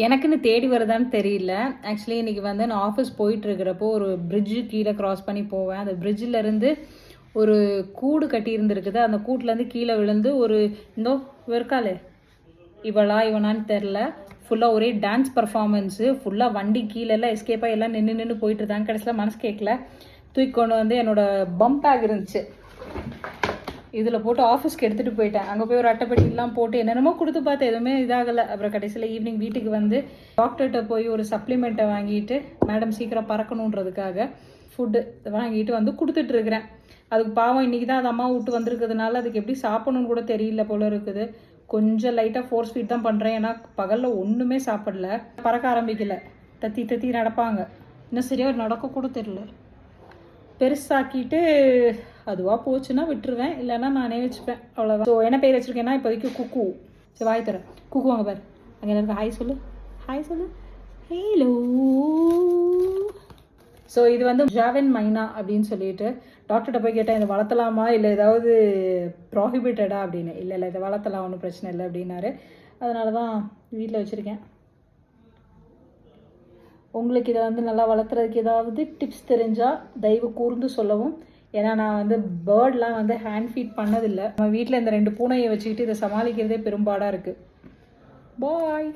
எனக்குன்னு தேடி வருதான்னு தெரியல. ஆக்சுவலி இன்றைக்கி வந்து நான் ஆஃபீஸ் போயிட்டுருக்கிறப்போ ஒரு பிரிட்ஜு கீழே க்ராஸ் பண்ணி போவேன். அந்த பிரிட்ஜிலேருந்து ஒரு கூடு கட்டி இருந்துருக்குது. அந்த கூட்டிலேருந்து கீழே விழுந்து ஒரு இருக்காளே இவனான்னு தெரில, ஃபுல்லாக ஒரே டான்ஸ் பர்ஃபார்மன்ஸு, ஃபுல்லாக வண்டி கீழெல்லாம் எஸ்கேப்பாக எல்லாம் நின்று போயிட்டு இருந்தாங்க. கடைசியில் மனசு கேட்கல, தூக்கி கொண்டு வந்து என்னோடய பம்ப் பேக் இருந்துச்சு இதில் போட்டு ஆஃபீஸ்க்கு எடுத்துகிட்டு போயிட்டேன். அங்கே போய் ஒரு அட்டைப்பெட்டிலாம் போட்டு என்னென்னமோ கொடுத்து பார்த்தேன், எதுவுமே இதாகலை. அப்புறம் கடைசியில் ஈவினிங் வீட்டுக்கு வந்து டாக்டர்கிட்ட போய் ஒரு சப்ளிமெண்ட்டை வாங்கிட்டு மேடம் சீக்கிரம் பறக்கணுன்றதுக்காக ஃபுட்டு வாங்கிட்டு வந்து கொடுத்துட்ருக்குறேன். அதுக்கு பாவம் இன்றைக்கி தான் அது அம்மா விட்டு வந்திருக்கிறதுனால அதுக்கு எப்படி சாப்பிடணும்னு கூட தெரியல போல இருக்குது. கொஞ்சம் லைட்டாக ஃபோர்ஸ் ஃபீட் தான் பண்ணுறேன், ஏன்னா பகலில் ஒன்றுமே சாப்பிடல. பறக்க ஆரம்பிக்கலை, தத்தி நடப்பாங்க. இன்னும் சரியாக நடக்க கூட தெரியல. பெருசாக்கிட்டு அதுவாக போச்சுன்னா விட்டுருவேன், இல்லைன்னா நானே வச்சுப்பேன், அவ்வளோதான். ஸோ என்ன பேர் வச்சுருக்கேன்னா இப்போதைக்கு குக்கு. சரி வாய் தரேன், குக்கு வாங்க பாரு. அங்கே இருக்க ஹாய் சொல்லு, ஹலோ. ஸோ இது வந்து ஜாவன் மைனா அப்படின்னு சொல்லிட்டு டாக்டர்கிட்ட போய் கேட்டேன், இதை வளர்த்தலாமா இல்லை ஏதாவது ப்ராஹிபிட்டடா அப்படின்னு. இல்லை இதை வளர்த்தலாம், ஒன்றும் பிரச்சனை இல்லை அப்படின்னாரு. அதனால தான் வீட்டில் வச்சுருக்கேன். உங்களுக்கு இதை வந்து நல்லா வளர்த்துறதுக்கு ஏதாவது டிப்ஸ் தெரிஞ்சால் தயவு கூர்ந்து சொல்லவும். ஏன்னா நான் வந்து பேர்ட்லாம் வந்து ஹேண்ட் ஃபீட் பண்ணதில்லை. நம்ம வீட்டில் இந்த 2 பூனையை வச்சுக்கிட்டு இதை சமாளிக்கிறதே பெரும்பாடாக இருக்குது. பாய்.